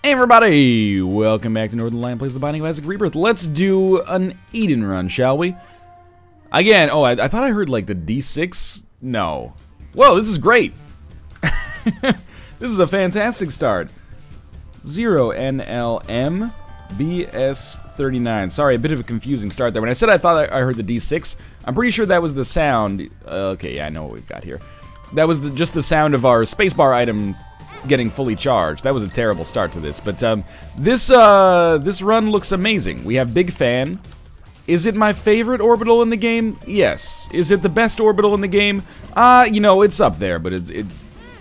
Hey everybody! Welcome back to Northernlion Plays the Binding of Isaac Rebirth. Let's do an Eden run, shall we? Again, oh, I thought I heard like the D6? No. Whoa, this is great! This is a fantastic start. 0NLM BS39. Sorry, a bit of a confusing start there. When I said I thought I heard the D6, I'm pretty sure that was the sound. Okay, yeah, I know what we've got here. That was just the sound of our spacebar item getting fully charged. That was a terrible start to this, but this run looks amazing. We have Big Fan. Is it my favorite orbital in the game? Yes. Is it the best orbital in the game? You know, it's up there, but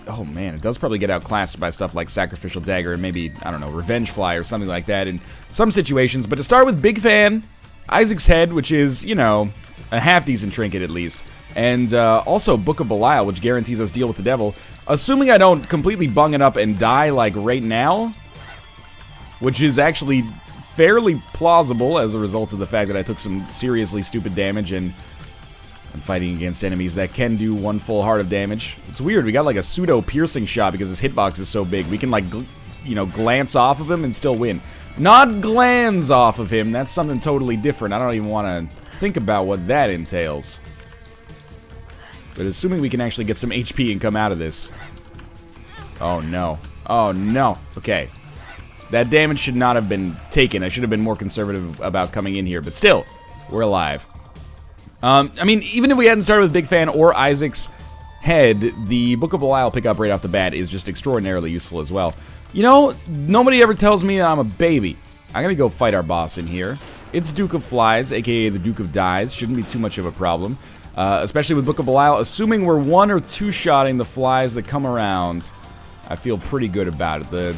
oh man, it does probably get outclassed by stuff like Sacrificial Dagger and maybe, I don't know, Revenge Fly or something like that in some situations. But to start with Big Fan, Isaac's Head, which is, you know, a half-decent trinket at least, and also Book of Belial, which guarantees us deal with the devil. Assuming I don't completely bung it up and die like right now, which is actually fairly plausible as a result of the fact that I took some seriously stupid damage and I'm fighting against enemies that can do one full heart of damage. It's weird, we got like a pseudo piercing shot because his hitbox is so big. We can like, you know, glance off of him and still win. Not glance off of him, that's something totally different. I don't even want to think about what that entails. But assuming we can actually get some HP and come out of this. Oh no. Oh no. Okay. That damage should not have been taken. I should have been more conservative about coming in here. But still, we're alive. I mean, even if we hadn't started with Big Fan or Isaac's Head, the Book of Belial pickup right off the bat is just extraordinarily useful as well. You know, nobody ever tells me I'm a baby. I'm gonna go fight our boss in here. It's Duke of Flies, aka the Duke of Dies. Shouldn't be too much of a problem. Especially with Book of Belial, assuming we're one or two-shotting the flies that come around, I feel pretty good about it. The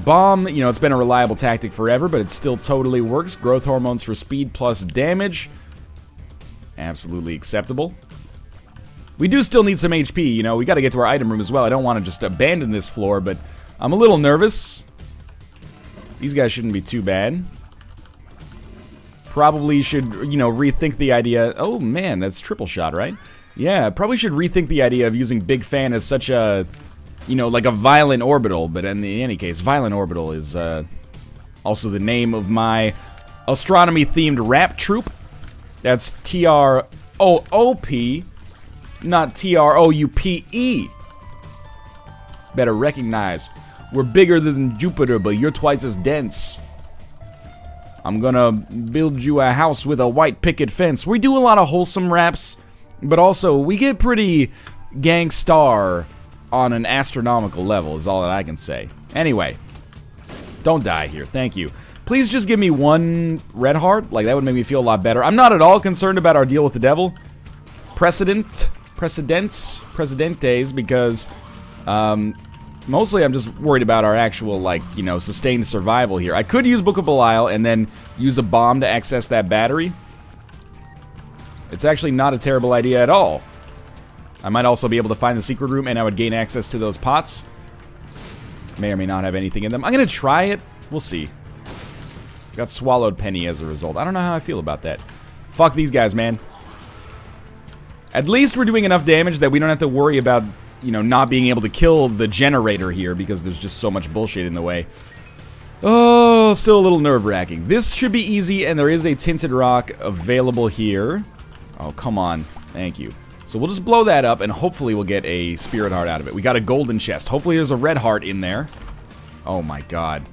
bomb, you know, it's been a reliable tactic forever, but it still totally works. Growth hormones for speed plus damage. Absolutely acceptable. We do still need some HP, you know, we gotta get to our item room as well. I don't want to just abandon this floor, but I'm a little nervous. These guys shouldn't be too bad. Probably should, you know, rethink the idea. Oh man, that's triple shot, right? Yeah, probably should rethink the idea of using Big Fan as such a, you know, like a violent orbital. But in any case, violent orbital is also the name of my astronomy-themed rap troupe. That's T-R-O-O-P, not T-R-O-U-P-E. Better recognize, we're bigger than Jupiter, but you're twice as dense. I'm gonna build you a house with a white picket fence. We do a lot of wholesome raps, but also we get pretty gangstar on an astronomical level is all that I can say. Anyway, don't die here, thank you. Please just give me one red heart, like that would make me feel a lot better. I'm not at all concerned about our deal with the devil. Precedentes, because mostly I'm just worried about our actual, like, you know, sustained survival here. I could use Book of Belial and then use a bomb to access that battery. It's actually not a terrible idea at all. I might also be able to find the secret room and I would gain access to those pots. May or may not have anything in them. I'm going to try it. We'll see. Got swallowed penny as a result. I don't know how I feel about that. Fuck these guys, man. At least we're doing enough damage that we don't have to worry about, you know, not being able to kill the generator here because there's just so much bullshit in the way. Oh, still a little nerve-wracking. This should be easy, and there is a tinted rock available here. Oh, come on. Thank you. So we'll just blow that up, and hopefully we'll get a spirit heart out of it. We got a golden chest. Hopefully there's a red heart in there. Oh my god.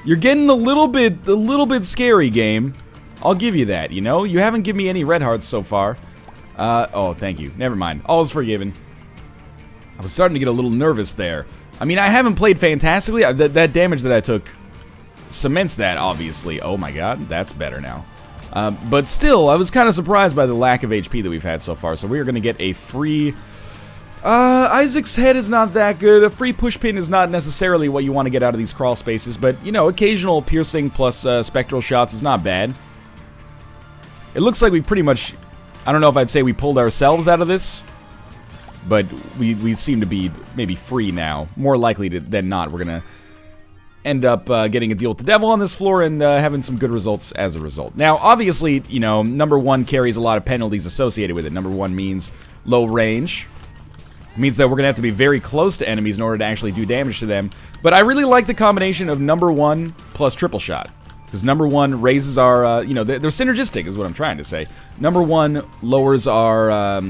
You're getting a little bit scary, game. I'll give you that, you know? You haven't given me any red hearts so far. Oh, thank you. Never mind. All is forgiven. I was starting to get a little nervous there. I mean, I haven't played fantastically. That damage that I took cements that, obviously. Oh my god, that's better now. But still, I was kind of surprised by the lack of HP that we've had so far. So we are going to get a free... Isaac's Head is not that good. A free push pin is not necessarily what you want to get out of these crawl spaces. But, you know, occasional piercing plus spectral shots is not bad. It looks like we pretty much... I don't know if I'd say we pulled ourselves out of this. But we seem to be maybe free now. More likely than not, we're going to end up getting a deal with the devil on this floor and having some good results as a result. Now, obviously, you know, number 1 carries a lot of penalties associated with it. Number 1 means low range. It means that we're going to have to be very close to enemies in order to actually do damage to them. But I really like the combination of number 1 plus triple shot. Because number 1 raises our, you know, they're synergistic is what I'm trying to say. Number 1 lowers our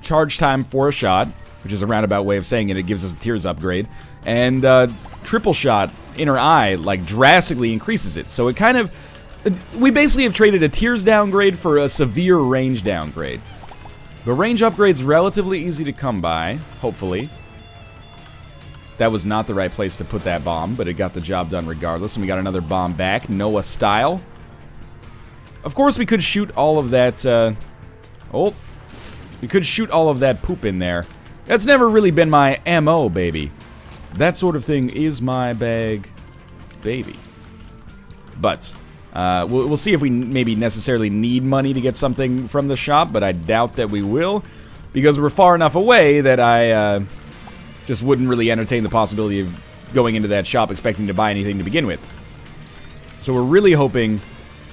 charge time for a shot, which is a roundabout way of saying it. It gives us a tears upgrade. And triple shot, inner eye, like drastically increases it. So it kind of, we basically have traded a tears downgrade for a severe range downgrade. The range upgrade's relatively easy to come by, hopefully. That was not the right place to put that bomb, but it got the job done regardless. And we got another bomb back, Noah style. Of course, we could shoot all of that, we could shoot all of that poop in there. That's never really been my MO, baby. That sort of thing is my bag, baby. But, we'll see if we maybe necessarily need money to get something from the shop, but I doubt that we will. Because we're far enough away that I, just wouldn't really entertain the possibility of going into that shop expecting to buy anything to begin with. So we're really hoping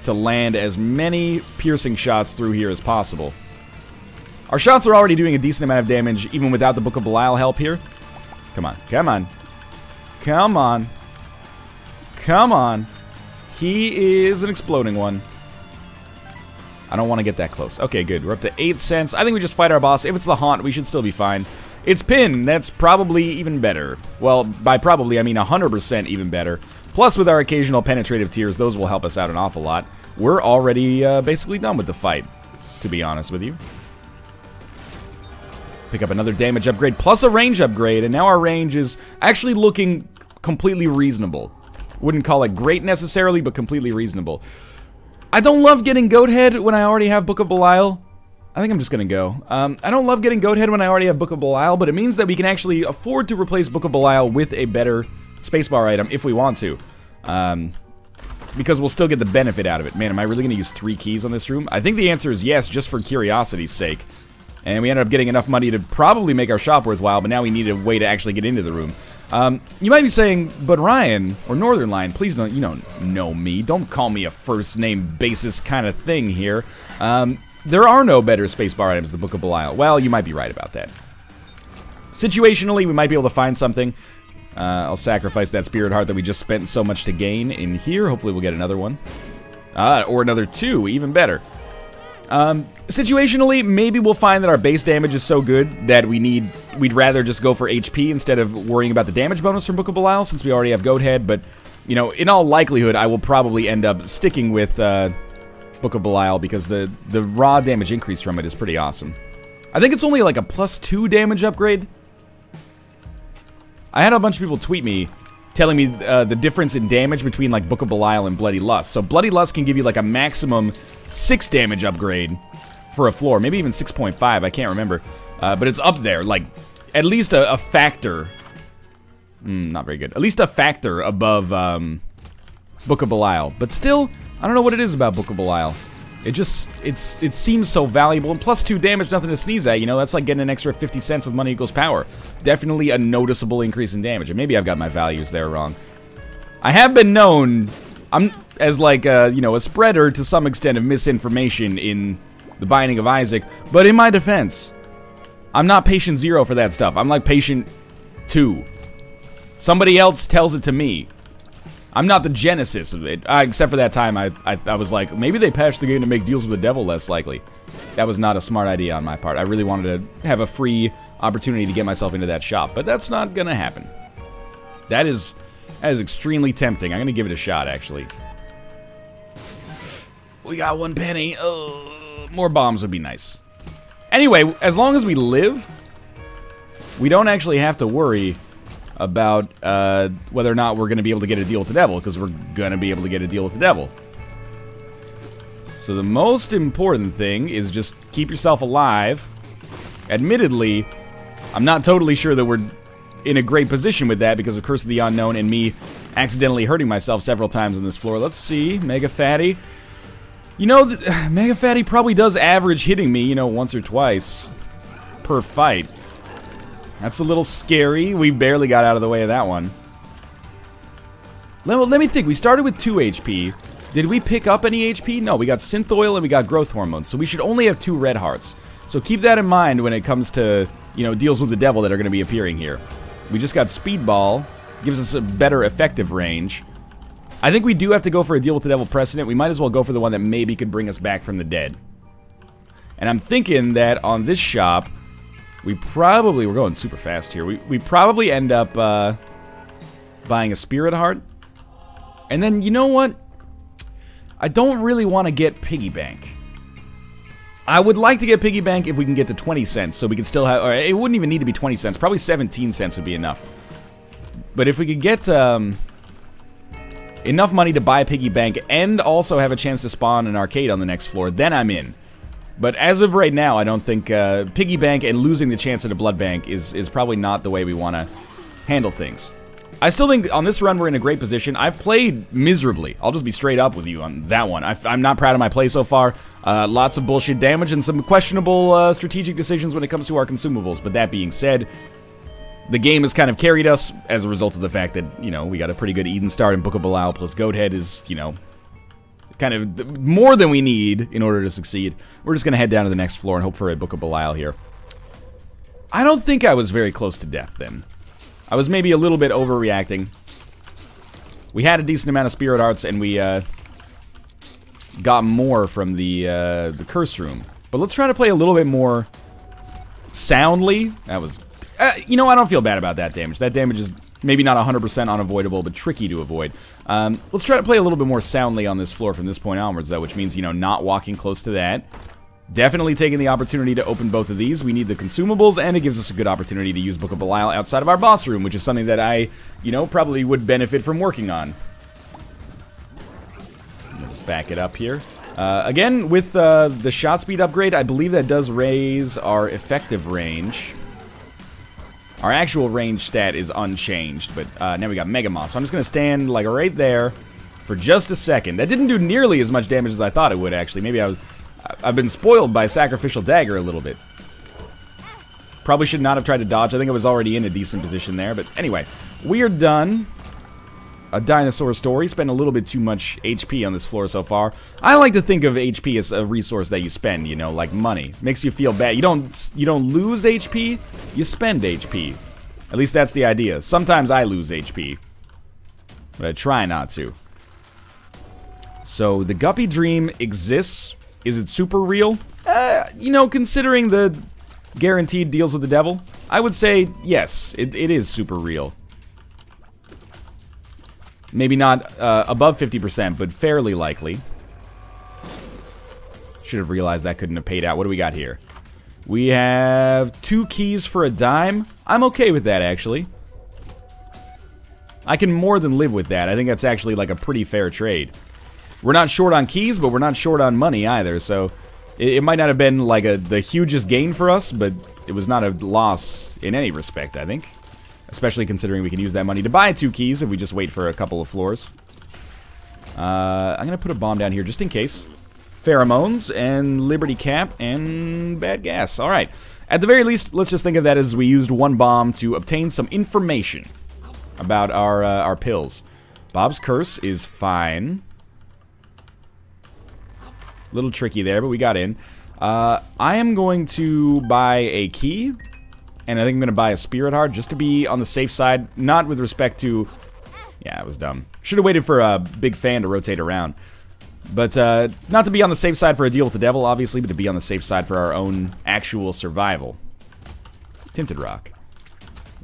to land as many piercing shots through here as possible. Our shots are already doing a decent amount of damage even without the Book of Belial help here. Come on, come on. Come on. Come on. He is an exploding one. I don't want to get that close. Okay, good. We're up to 8 cents. I think we just fight our boss. If it's the Haunt, we should still be fine. It's Pin. That's probably even better. Well, by probably, I mean 100% even better. Plus, with our occasional penetrative tears, those will help us out an awful lot. We're already basically done with the fight, to be honest with you. Pick up another damage upgrade, plus a range upgrade, and now our range is actually looking completely reasonable. Wouldn't call it great necessarily, but completely reasonable. I don't love getting Goat Head when I already have Book of Belial. I think I'm just gonna go. I don't love getting Goat Head when I already have Book of Belial, but it means that we can actually afford to replace Book of Belial with a better spacebar item if we want to. Because we'll still get the benefit out of it. Man, am I really gonna use 3 keys on this room? I think the answer is yes, just for curiosity's sake. And we ended up getting enough money to probably make our shop worthwhile, but now we need a way to actually get into the room. You might be saying, but Ryan, or Northern Line, please don't, you don't know me. Don't call me a first name basis kind of thing here. There are no better spacebar items than the Book of Belial. Well, you might be right about that. Situationally, we might be able to find something. I'll sacrifice that Spirit Heart that we just spent so much to gain in here. Hopefully we'll get another one. Or another 2, even better. Situationally, maybe we'll find that our base damage is so good that we'd rather just go for HP instead of worrying about the damage bonus from Book of Belial, since we already have Goat Head. But, you know, in all likelihood, I will probably end up sticking with Book of Belial because the raw damage increase from it is pretty awesome. I think it's only like a +2 damage upgrade. I had a bunch of people tweet me telling me the difference in damage between like Book of Belial and Bloody Lust. So Bloody Lust can give you like a maximum 6 damage upgrade for a floor, maybe even 6.5, I can't remember. But it's up there, like at least a factor. Not very good. At least a factor above Book of Belial. But still, I don't know what it is about Book of Belial. It seems so valuable, and +2 damage, nothing to sneeze at, you know, that's like getting an extra 50 cents with money equals power. Definitely a noticeable increase in damage, and maybe I've got my values there wrong. I have been known, as like, you know, a spreader to some extent of misinformation in the Binding of Isaac, but in my defense, I'm not patient 0 for that stuff. I'm like patient 2. Somebody else tells it to me. I'm not the genesis of it, except for that time I was like, maybe they patched the game to make deals with the devil less likely. That was not a smart idea on my part. I really wanted to have a free opportunity to get myself into that shop, but that's not gonna happen. That is extremely tempting. I'm gonna give it a shot, actually. We got 1 penny. More bombs would be nice. Anyway, as long as we live, we don't actually have to worry about whether or not we're going to be able to get a deal with the devil, because we're going to be able to get a deal with the devil. So the most important thing is just keep yourself alive. Admittedly, I'm not totally sure that we're in a great position with that because of Curse of the Unknown and me accidentally hurting myself several times on this floor. Let's see, Mega Fatty. You know, Mega Fatty probably does average hitting me, you know, once or twice per fight. That's a little scary. We barely got out of the way of that one. Let me think. We started with 2 HP. Did we pick up any HP? No, we got Synth Oil and we got Growth Hormones. So we should only have 2 red hearts. So keep that in mind when it comes to, you know, deals with the devil that are going to be appearing here. We just got Speedball. Gives us a better effective range. I think we do have to go for a deal with the devil precedent. We might as well go for the one that maybe could bring us back from the dead. And I'm thinking that on this shop, we're going super fast here. We probably end up buying a spirit heart. And then, you know what? I don't really want to get piggy bank. I would like to get piggy bank if we can get to 20 cents, so we can still have, or it wouldn't even need to be 20 cents. Probably 17 cents would be enough. But if we could get enough money to buy piggy bank and also have a chance to spawn an arcade on the next floor, then I'm in. But as of right now, I don't think piggy bank and losing the chance at a blood bank is probably not the way we want to handle things. I still think on this run we're in a great position. I've played miserably. I'll just be straight up with you on that one. I'm not proud of my play so far. Lots of bullshit damage and some questionable strategic decisions when it comes to our consumables. But that being said, the game has kind of carried us as a result of the fact that, you know, we got a pretty good Eden start, and Book of Belial plus Goathead is, you know, kind of more than we need in order to succeed. We're just going to head down to the next floor and hope for a Book of Belial here. I don't think I was very close to death then. I was maybe a little bit overreacting. We had a decent amount of spirit hearts, and we got more from the curse room. But let's try to play a little bit more soundly. That was, you know, I don't feel bad about that damage. That damage is maybe not 100% unavoidable, but tricky to avoid. Let's try to play a little bit more soundly on this floor from this point onwards, though, which means, you know, not walking close to that. Definitely taking the opportunity to open both of these. We need the consumables, and it gives us a good opportunity to use Book of Belial outside of our boss room, which is something that I, you know, probably would benefit from working on. I'll just back it up here. Again, with the shot speed upgrade, I believe that does raise our effective range. Our actual range stat is unchanged, but now we got Mega Moss. So I'm just going to stand, like, right there for just a second. That didn't do nearly as much damage as I thought it would, actually. Maybe I've been spoiled by Sacrificial Dagger a little bit. Probably should not have tried to dodge. I think I was already in a decent position there. But anyway, we are done. A dinosaur story. Spent a little bit too much HP on this floor so far. I like to think of HP as a resource that you spend, you know, like money. Makes you feel bad. You don't lose HP, you spend HP. At least that's the idea. Sometimes I lose HP, but I try not to. So the Guppy dream exists. Is it super real? You know, considering the guaranteed deals with the devil, I would say yes, it is super real. Maybe not above 50%, but fairly likely. Should have realized that couldn't have paid out. What do we got here? We have 2 keys for a dime. I'm okay with that, actually. I can more than live with that. I think that's actually like a pretty fair trade. We're not short on keys, but we're not short on money either, so it might not have been like the hugest gain for us, but it was not a loss in any respect, I think. Especially considering we can use that money to buy 2 keys if we just wait for a couple of floors. I'm going to put a bomb down here just in case. Pheromones and Liberty Cap and bad gas. Alright. At the very least, let's just think of that as we used 1 bomb to obtain some information about our pills. Bob's Curse is fine. Little tricky there, but we got in. I am going to buy a key, and I think I'm going to buy a spirit heart just to be on the safe side. Not with respect to... Yeah, it was dumb. Should have waited for a big fan to rotate around. But not to be on the safe side for a deal with the devil, obviously, but to be on the safe side for our own actual survival. Tinted rock.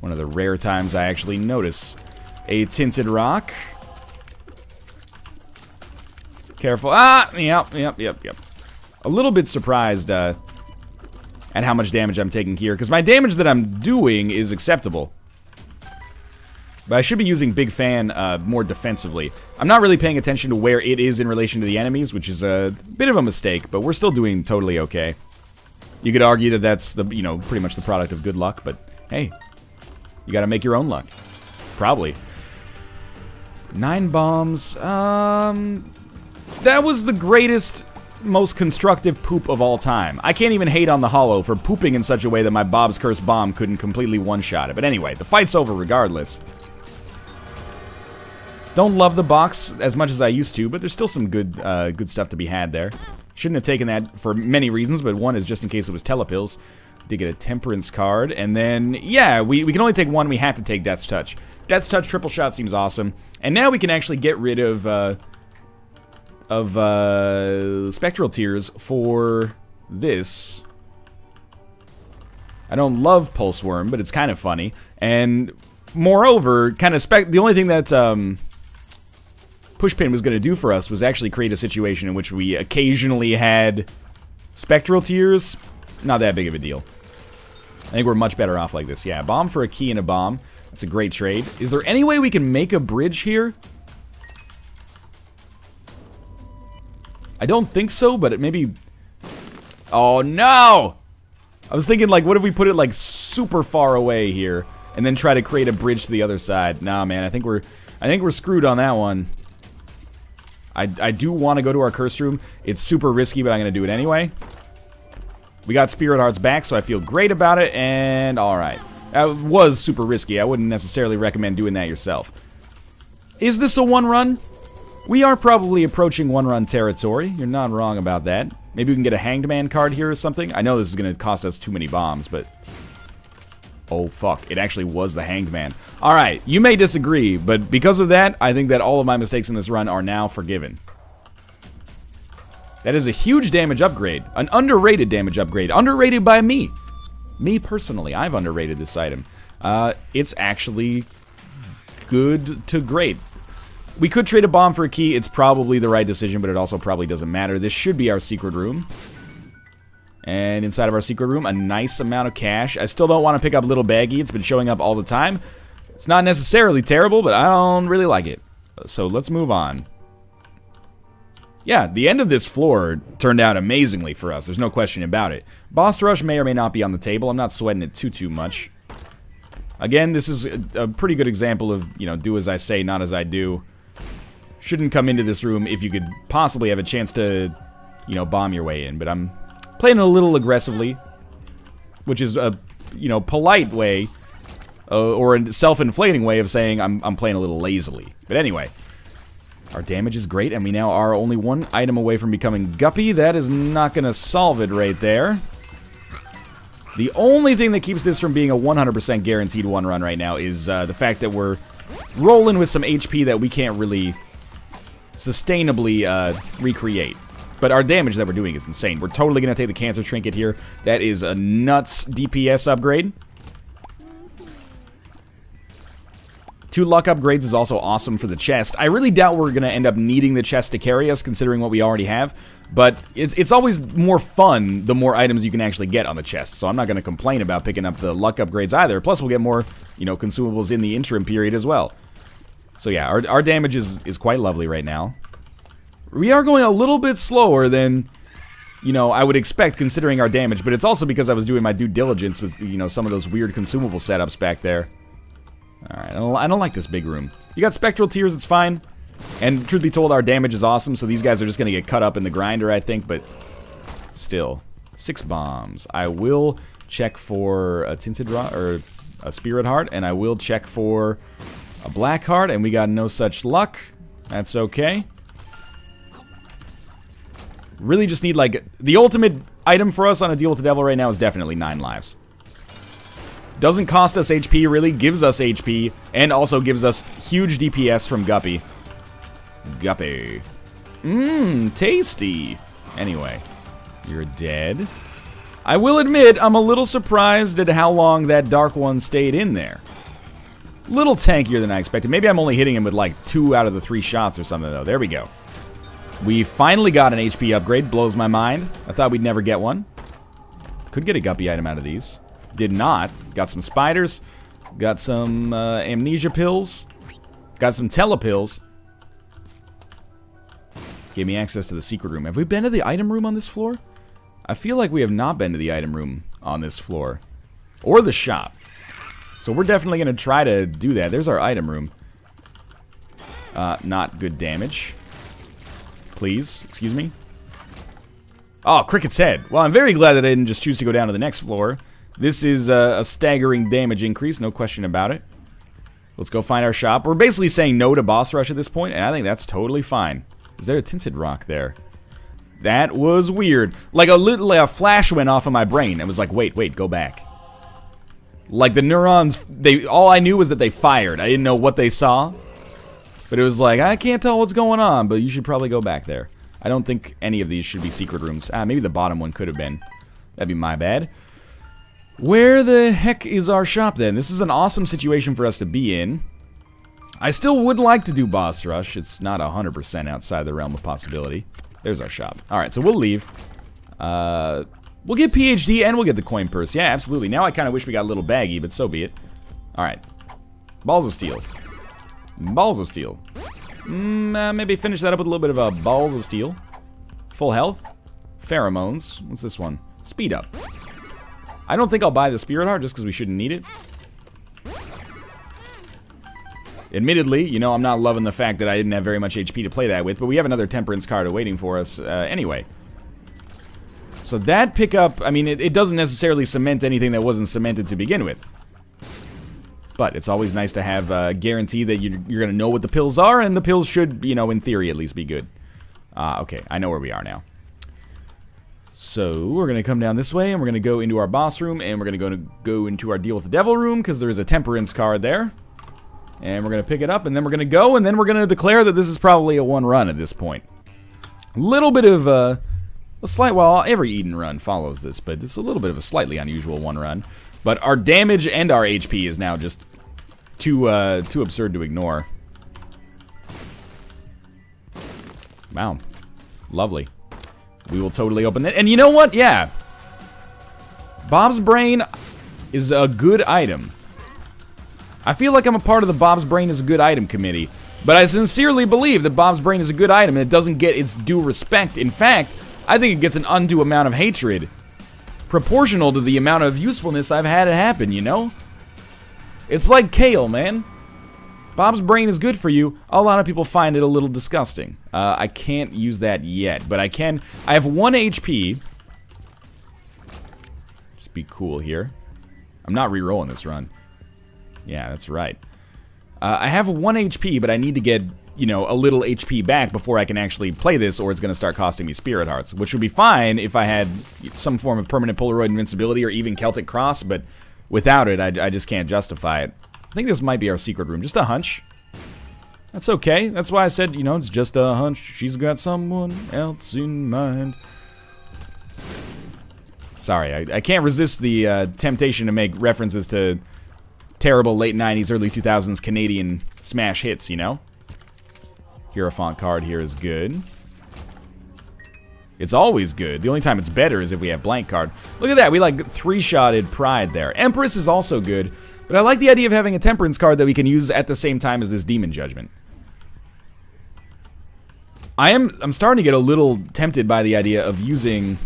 One of the rare times I actually notice a tinted rock. Careful. Ah! Yep. A little bit surprised at how much damage I'm taking here, because my damage that I'm doing is acceptable. But I should be using Big Fan more defensively. I'm not really paying attention to where it is in relation to the enemies, which is a bit of a mistake, but we're still doing totally okay. You could argue that that's the, you know, pretty much the product of good luck, but hey, you gotta make your own luck. Probably. 9 bombs. That was the greatest, most constructive poop of all time. I can't even hate on the Hollow for pooping in such a way that my Bob's Curse bomb couldn't completely one-shot it. But anyway, the fight's over regardless. Don't love the box as much as I used to, but there's still some good stuff to be had there. Shouldn't have taken that for many reasons, but one is just in case it was telepills. Did get a Temperance card, and then, yeah, we can only take one. We have to take Death's Touch. Death's Touch triple shot seems awesome. And now we can actually get rid of Spectral Tears for this. I don't love Pulse Worm, but it's kind of funny. And moreover, kind of the only thing that Pushpin was going to do for us was actually create a situation in which we occasionally had Spectral Tears. Not that big of a deal. I think we're much better off like this. Yeah, bomb for a key and a bomb. That's a great trade. Is there any way we can make a bridge here? I don't think so, but it maybe... Oh, no! I was thinking, like, what if we put it, like, super far away here and then try to create a bridge to the other side? Nah, man, I think we're screwed on that one. I do want to go to our Curse Room. It's super risky, but I'm going to do it anyway. We got Spirit Hearts back, so I feel great about it, and alright. That was super risky. I wouldn't necessarily recommend doing that yourself. Is this a one-run? We are probably approaching one-run territory. You're not wrong about that. Maybe we can get a Hanged Man card here or something. I know this is going to cost us too many bombs, but... Oh, fuck. It actually was the Hanged Man. Alright, you may disagree, but because of that, I think that all of my mistakes in this run are now forgiven. That is a huge damage upgrade. An underrated damage upgrade. Underrated by me. Me personally. I've underrated this item. It's actually good to great. We could trade a bomb for a key. It's probably the right decision, but it also probably doesn't matter. This should be our secret room. And inside of our secret room, a nice amount of cash. I still don't want to pick up Little Baggy. It's been showing up all the time. It's not necessarily terrible, but I don't really like it. So let's move on. Yeah, the end of this floor turned out amazingly for us. There's no question about it. Boss Rush may or may not be on the table. I'm not sweating it too much. Again, this is a pretty good example of, you know, do as I say, not as I do. Shouldn't come into this room if you could possibly have a chance to, you know, bomb your way in. But I'm playing a little aggressively, which is a, you know, polite way, or a self-inflating way of saying I'm playing a little lazily. But anyway. Our damage is great, and we now are only one item away from becoming Guppy. That is not going to solve it right there. The only thing that keeps this from being a 100% guaranteed one run right now is the fact that we're rolling with some HP that we can't really sustainably recreate. But our damage that we're doing is insane. We're totally going to take the Cancer Trinket here. That is a nuts DPS upgrade. 2 luck upgrades is also awesome for the chest. I really doubt we're going to end up needing the chest to carry us, considering what we already have. But it's always more fun the more items you can actually get on the chest. So I'm not going to complain about picking up the luck upgrades either. Plus we'll get more, you know, consumables in the interim period as well. So yeah, our damage is quite lovely right now. We are going a little bit slower than, you know, I would expect considering our damage. But it's also because I was doing my due diligence with, you know, some of those weird consumable setups back there. Alright, I don't like this big room. You got Spectral Tears, it's fine. And truth be told, our damage is awesome, so these guys are just going to get cut up in the grinder, I think, but still. 6 bombs. I will check for a Tinted Rock, or a Spirit Heart, and I will check for a Black Heart, and we got no such luck. That's okay. Really just need, like, the ultimate item for us on a Deal with the Devil right now is definitely 9 lives. Doesn't cost us HP, really, gives us HP, and also gives us huge DPS from Guppy. Guppy. Mmm, tasty. Anyway, you're dead. I will admit, I'm a little surprised at how long that Dark One stayed in there. Little tankier than I expected. Maybe I'm only hitting him with like 2 out of the 3 shots or something, though. There we go. We finally got an HP upgrade. Blows my mind. I thought we'd never get one. Could get a Guppy item out of these. Did not. Got some spiders. Got some amnesia pills. Got some telepills. Gave me access to the secret room. Have we been to the item room on this floor? I feel like we have not been to the item room on this floor. Or the shop. So we're definitely going to try to do that. There's our item room. Not good damage. Please, excuse me. Oh, Cricket's Head. Well, I'm very glad that I didn't just choose to go down to the next floor. This is a staggering damage increase, no question about it. Let's go find our shop. We're basically saying no to Boss Rush at this point, and I think that's totally fine. Is there a Tinted Rock there? That was weird. Like a flash went off in my brain. It was like, wait, go back. Like the neurons, all I knew was that they fired. I didn't know what they saw. But it was like, I can't tell what's going on, but you should probably go back there. I don't think any of these should be secret rooms. Maybe the bottom one could have been. That'd be my bad. Where the heck is our shop then? This is an awesome situation for us to be in. I still would like to do boss rush. It's not 100% outside the realm of possibility. There's our shop. Alright, so we'll leave. We'll get PhD and we'll get the coin purse. Yeah, absolutely. Now I kind of wish we got a little baggy, but so be it. Alright. Balls of steel. Balls of steel. Maybe finish that up with a little bit of balls of steel. Full health. Pheromones. What's this one? Speed up. I don't think I'll buy the spirit heart just because we shouldn't need it. Admittedly, you know, I'm not loving the fact that I didn't have very much HP to play that with, but we have another temperance card awaiting for us anyway. So that pickup, I mean, it doesn't necessarily cement anything that wasn't cemented to begin with. But it's always nice to have a guarantee that you're going to know what the pills are, and the pills should, you know, in theory at least be good. Okay, I know where we are now. So we're going to come down this way, and we're going to go into our boss room, and we're going to go into our deal with the devil room, because there's a temperance card there. And we're going to pick it up, and then we're going to go, and then we're going to declare that this is probably a one run at this point. A little bit of a slight, well, every Eden run follows this, but it's a little bit of a slightly unusual one run. But our damage and our HP is now just too absurd to ignore. Wow. Lovely. We will totally open it. And you know what? Yeah. Bob's Brain is a good item. I feel like I'm a part of the Bob's Brain is a good item committee. But I sincerely believe that Bob's Brain is a good item and it doesn't get its due respect. In fact, I think it gets an undue amount of hatred. Proportional to the amount of usefulness I've had it happen, you know? It's like kale, man. Bob's Brain is good for you. A lot of people find it a little disgusting. I can't use that yet, but I can. I have 1 HP. Just be cool here. I'm not re-rolling this run. Yeah, that's right. I have 1 HP, but I need to get, you know, a little HP back before I can actually play this, or it's going to start costing me Spirit Hearts, which would be fine if I had some form of permanent Polaroid invincibility or even Celtic Cross, but without it, I just can't justify it. I think this might be our secret room. Just a hunch. That's okay. That's why I said, you know, it's just a hunch. She's got someone else in mind. Sorry, I can't resist the temptation to make references to terrible late 90s, early 2000s Canadian smash hits, you know? Hierophant card here is good. It's always good. The only time it's better is if we have blank card. Look at that. We like 3-shotted Pride there. Empress is also good. But I like the idea of having a Temperance card that we can use at the same time as this Demon Judgment. I'm starting to get a little tempted by the idea of using...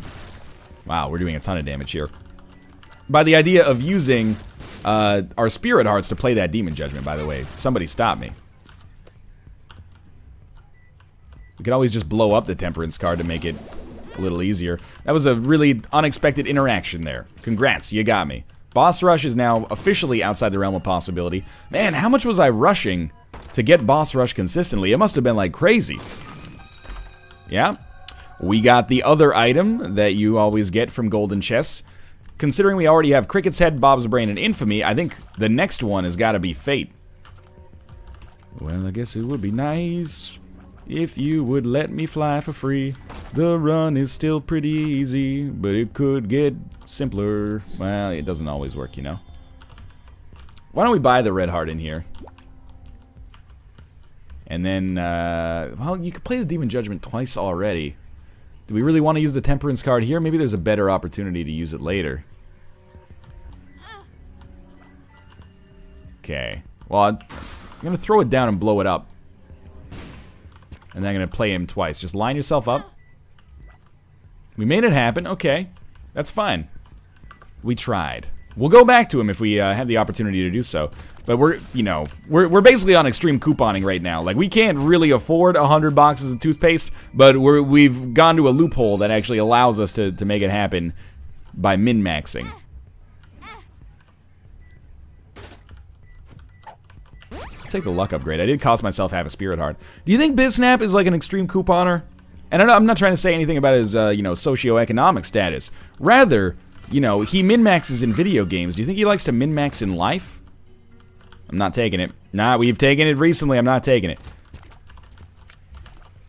Wow, we're doing a ton of damage here. By the idea of using our Spirit Hearts to play that Demon Judgment, by the way. Somebody stop me. We could always just blow up the Temperance card to make it a little easier. That was a really unexpected interaction there. Congrats, you got me. Boss Rush is now officially outside the realm of possibility. Man, how much was I rushing to get Boss Rush consistently? It must have been like crazy. Yeah. We got the other item that you always get from Golden Chests. Considering we already have Cricket's Head, Bob's Brain, and Infamy, I think the next one has got to be Fate. Well, I guess it would be nice if you would let me fly for free. The run is still pretty easy, but it could get simpler. Well, it doesn't always work, you know. Why don't we buy the red heart in here? And then, well, you could play the Demon Judgment twice already. Do we really want to use the Temperance card here? Maybe there's a better opportunity to use it later. Okay. Well, I'm going to throw it down and blow it up. And then I'm going to play him twice. Just line yourself up. We made it happen. Okay. That's fine. We tried. We'll go back to him if we have the opportunity to do so. But we're, you know, we're basically on extreme couponing right now. Like, we can't really afford 100 boxes of toothpaste, but we've gone to a loophole that actually allows us to make it happen by min-maxing. Take the luck upgrade. I did cost myself half a Spirit Heart. Do you think BizSnap is like an extreme couponer? And I'm not trying to say anything about his, you know, socioeconomic status. Rather, you know, he min-maxes in video games. Do you think he likes to min-max in life? I'm not taking it. Nah, we've taken it recently. I'm not taking it.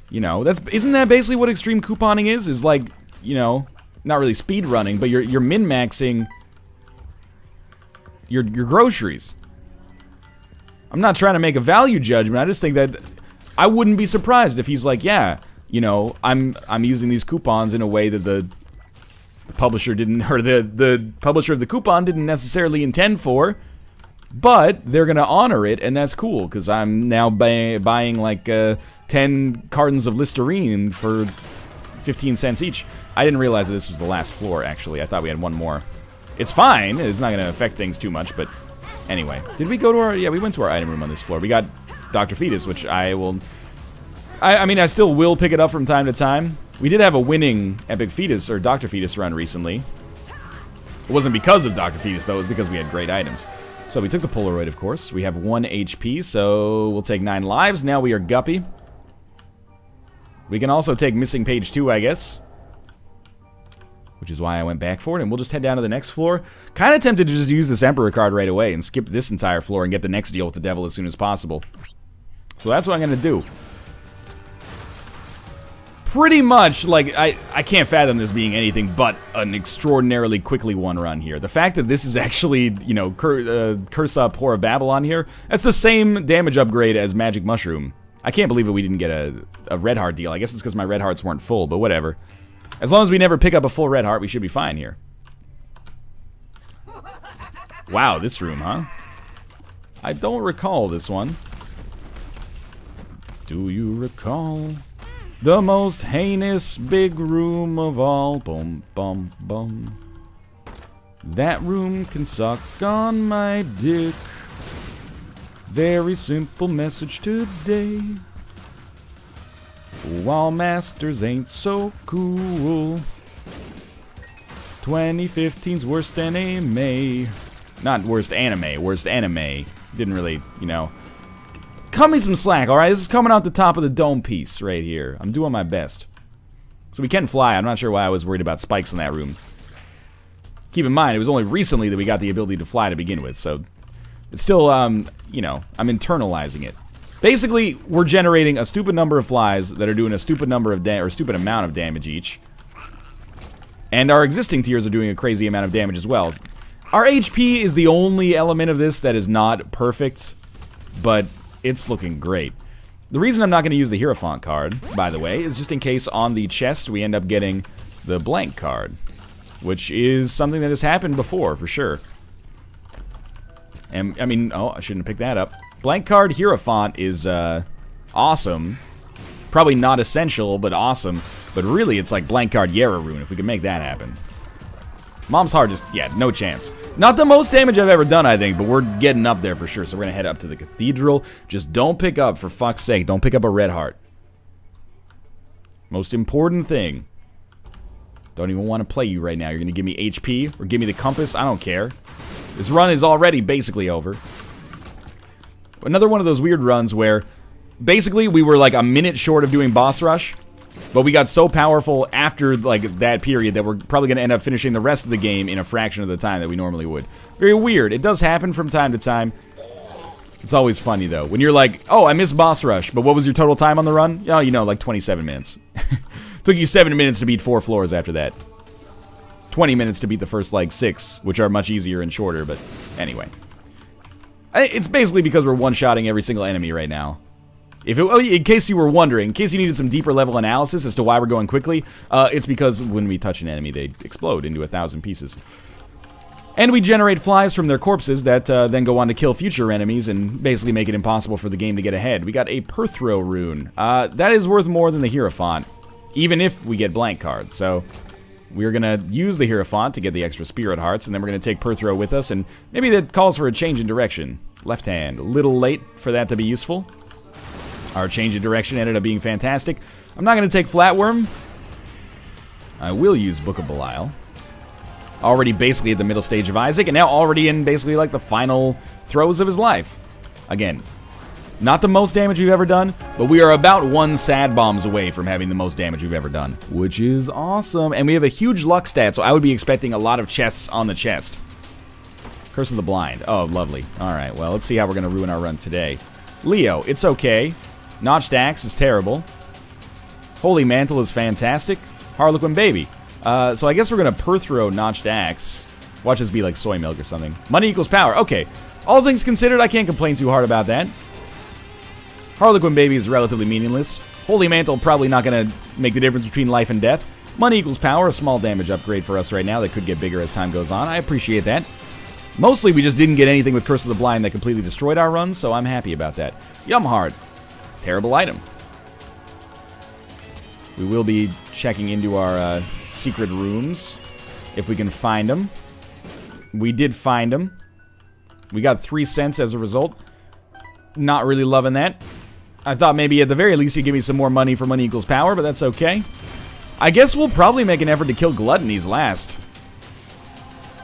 You know, isn't that basically what extreme couponing is? Is like, you know, not really speed running, but you're min-maxing your groceries. I'm not trying to make a value judgment. I just think that I wouldn't be surprised if he's like, yeah, you know, I'm using these coupons in a way that the publisher didn't, or the publisher of the coupon didn't necessarily intend for, but they're gonna honor it, and that's cool because I'm now buying like 10 cartons of Listerine for 15 cents each. I didn't realize that this was the last floor. Actually, I thought we had one more. It's fine. It's not gonna affect things too much, but. Anyway, did we go to our... Yeah, we went to our item room on this floor. We got Dr. Fetus, which I will... I mean, I still will pick it up from time to time. We did have a winning Epic Fetus, or Dr. Fetus run recently. It wasn't because of Dr. Fetus, though. It was because we had great items. So we took the Polaroid, of course. We have 1 HP, so we'll take 9 lives. Now we are Guppy. We can also take Missing Page 2, I guess. Which is why I went back for it, and we'll just head down to the next floor. Kind of tempted to just use this Emperor card right away and skip this entire floor and get the next deal with the devil as soon as possible. So that's what I'm going to do. Pretty much, like, I can't fathom this being anything but an extraordinarily quickly one run here. The fact that this is actually, you know, Curse Up Whore of Babylon here, that's the same damage upgrade as Magic Mushroom. I can't believe that we didn't get a red heart deal. I guess it's because my red hearts weren't full, but whatever. As long as we never pick up a full red heart, we should be fine here. Wow, this room, huh? I don't recall this one. Do you recall the most heinous big room of all? Boom, bum, bum. That room can suck on my dick. Very simple message today. Wall Masters ain't so cool. 2015's worst anime. Not worst anime, worst anime. Didn't really, you know. Cut me some slack, alright? This is coming out the top of the dome piece right here. I'm doing my best. So we can fly. I'm not sure why I was worried about spikes in that room. Keep in mind, it was only recently that we got the ability to fly to begin with, so it's still, you know, I'm internalizing it. Basically, we're generating a stupid number of flies that are doing a stupid number of or stupid amount of damage each. And our existing tiers are doing a crazy amount of damage as well. Our HP is the only element of this that is not perfect, but it's looking great. The reason I'm not going to use the Hierophant card, by the way, is just in case on the chest we end up getting the blank card, which is something that has happened before, for sure. And, I mean, oh, I shouldn't have picked that up. Blank card Hierophant is awesome. Probably not essential, but awesome. But really, it's like blank card Yara Rune, if we can make that happen. Mom's Heart just, yeah, no chance. Not the most damage I've ever done, I think, but we're getting up there for sure. So we're going to head up to the Cathedral. Just don't pick up, for fuck's sake, don't pick up a red heart. Most important thing. Don't even want to play you right now. You're going to give me HP or give me the compass. I don't care. This run is already basically over. Another one of those weird runs where basically we were like a minute short of doing boss rush, but we got so powerful after like that period that we're probably going to end up finishing the rest of the game in a fraction of the time that we normally would. Very weird. It does happen from time to time. It's always funny though. When you're like, oh, I missed boss rush, but what was your total time on the run? Oh, you know, like 27 minutes. Took you 7 minutes to beat 4 floors after that. 20 minutes to beat the first like 6, which are much easier and shorter, but anyway. It's basically because we're one-shotting every single enemy right now. In case you were wondering, in case you needed some deeper level analysis as to why we're going quickly, it's because when we touch an enemy, they explode into 1,000 pieces. And we generate flies from their corpses that then go on to kill future enemies and basically make it impossible for the game to get ahead. We got a Perthro rune. That is worth more than the Hierophant, even if we get blank cards. So we're going to use the Hierophant to get the extra Spirit Hearts, and then we're going to take Perthro with us, and maybe that calls for a change in direction. Left hand. A little late for that to be useful. Our change in direction ended up being fantastic. I'm not going to take Flatworm. I will use Book of Belial. Already basically at the middle stage of Isaac, and now already in basically like the final throes of his life. Again, Not the most damage we've ever done, but we are about 1 sad bombs away from having the most damage we've ever done, which is awesome. And we have a huge luck stat, so I would be expecting a lot of chests on the chest. Curse of the Blind. Oh, lovely. Alright, well, let's see how we're going to ruin our run today. Leo, it's okay. Notched Axe is terrible. Holy Mantle is fantastic. Harlequin Baby. So I guess we're going to Perthrow Notched Axe. Watch this be like soy milk or something. Money equals power. Okay. All things considered, I can't complain too hard about that. Harlequin Baby is relatively meaningless. Holy Mantle probably not going to make the difference between life and death. Money equals power, a small damage upgrade for us right now that could get bigger as time goes on. I appreciate that. Mostly we just didn't get anything with Curse of the Blind that completely destroyed our run, so I'm happy about that. Yumhard. Terrible item. We will be checking into our secret rooms if we can find them. We did find them. We got 3 cents as a result. Not really loving that. I thought maybe at the very least you'd give me some more money for money equals power, but that's okay. I guess we'll probably make an effort to kill Gluttonies last.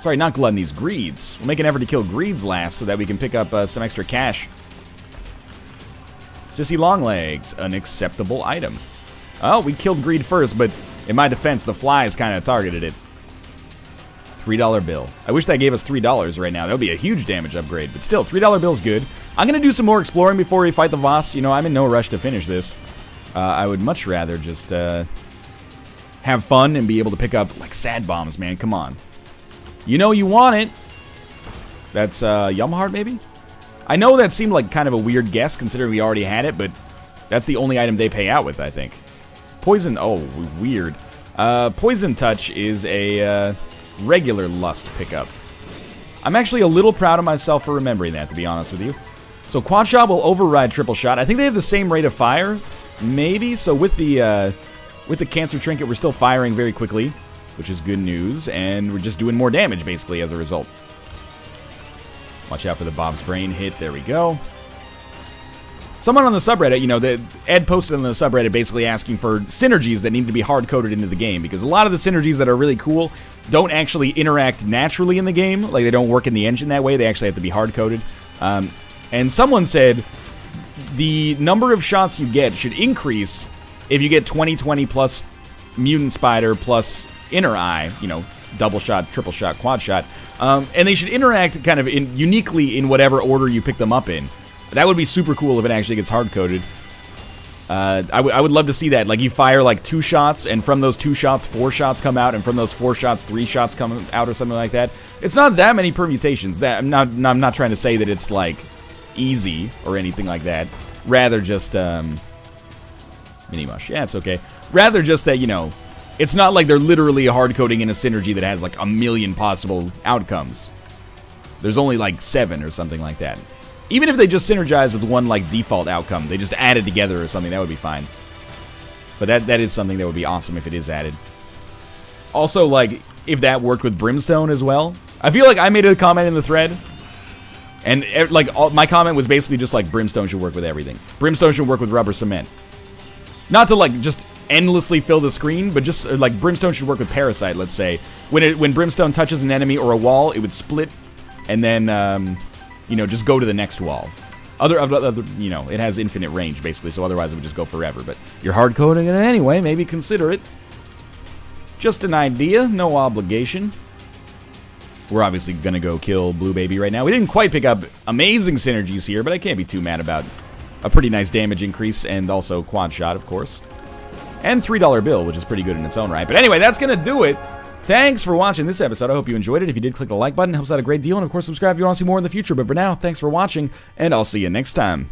Sorry, not Gluttonies, Greeds. We'll make an effort to kill Greeds last so that we can pick up some extra cash. Sissy Longlegs, an acceptable item. Oh, we killed Greed first, but in my defense, the flies kind of targeted it. $3 bill. I wish that gave us $3 right now. That would be a huge damage upgrade, but still, $3 bill's good. I'm going to do some more exploring before we fight the Voss. You know, I'm in no rush to finish this. I would much rather just have fun and be able to pick up, like, sad bombs, man. Come on. You know you want it. That's Yumhard, maybe? I know that seemed like kind of a weird guess, considering we already had it, but that's the only item they pay out with, I think. Poison, oh, weird. Poison Touch is a regular Lust pickup. I'm actually a little proud of myself for remembering that, to be honest with you. So Quad Shot will override Triple Shot. I think they have the same rate of fire, maybe. So with the Cancer Trinket, we're still firing very quickly, which is good news, and we're just doing more damage, basically, as a result. Watch out for the Bob's Brain hit. There we go. Someone on the subreddit, you know, Ed posted on the subreddit basically asking for synergies that need to be hard-coded into the game, because a lot of the synergies that are really cool don't actually interact naturally in the game. Like, they don't work in the engine that way. They actually have to be hard-coded. And someone said the number of shots you get should increase if you get 20/20 plus Mutant Spider plus Inner Eye, you know, double shot, triple shot, quad shot. And they should interact kind of uniquely in whatever order you pick them up in. That would be super cool if it actually gets hard-coded. I would love to see that. Like, you fire, like, 2 shots, and from those 2 shots, 4 shots come out, and from those 4 shots, 3 shots come out, or something like that. It's not that many permutations. I'm not trying to say that it's, like, easy or anything like that. Rather just, Mini-mush. Yeah, it's okay. Rather just that, you know, it's not like they're literally hard-coding in a synergy that has, like, a million possible outcomes. There's only, like, 7 or something like that. Even if they just synergize with one, like, default outcome, they just add it together or something, that would be fine. But that is something that would be awesome if it is added. Also, like, if that worked with Brimstone as well. I feel like I made a comment in the thread, and, like, my comment was basically just, like, Brimstone should work with everything. Brimstone should work with Rubber Cement. Not to, like, just endlessly fill the screen, but just, like, Brimstone should work with Parasite, let's say. When Brimstone touches an enemy or a wall, it would split, and then, you know, just go to the next wall. You know, it has infinite range, basically, so otherwise it would just go forever. But you're hard-coding it anyway, maybe consider it. Just an idea, no obligation. We're obviously going to go kill Blue Baby right now. We didn't quite pick up amazing synergies here, but I can't be too mad about a pretty nice damage increase, and also quad shot, of course. And $3 bill, which is pretty good in its own right. But anyway, that's going to do it. Thanks for watching this episode. I hope you enjoyed it. If you did, click the like button. It helps out a great deal. And, of course, subscribe if you want to see more in the future. But for now, thanks for watching, and I'll see you next time.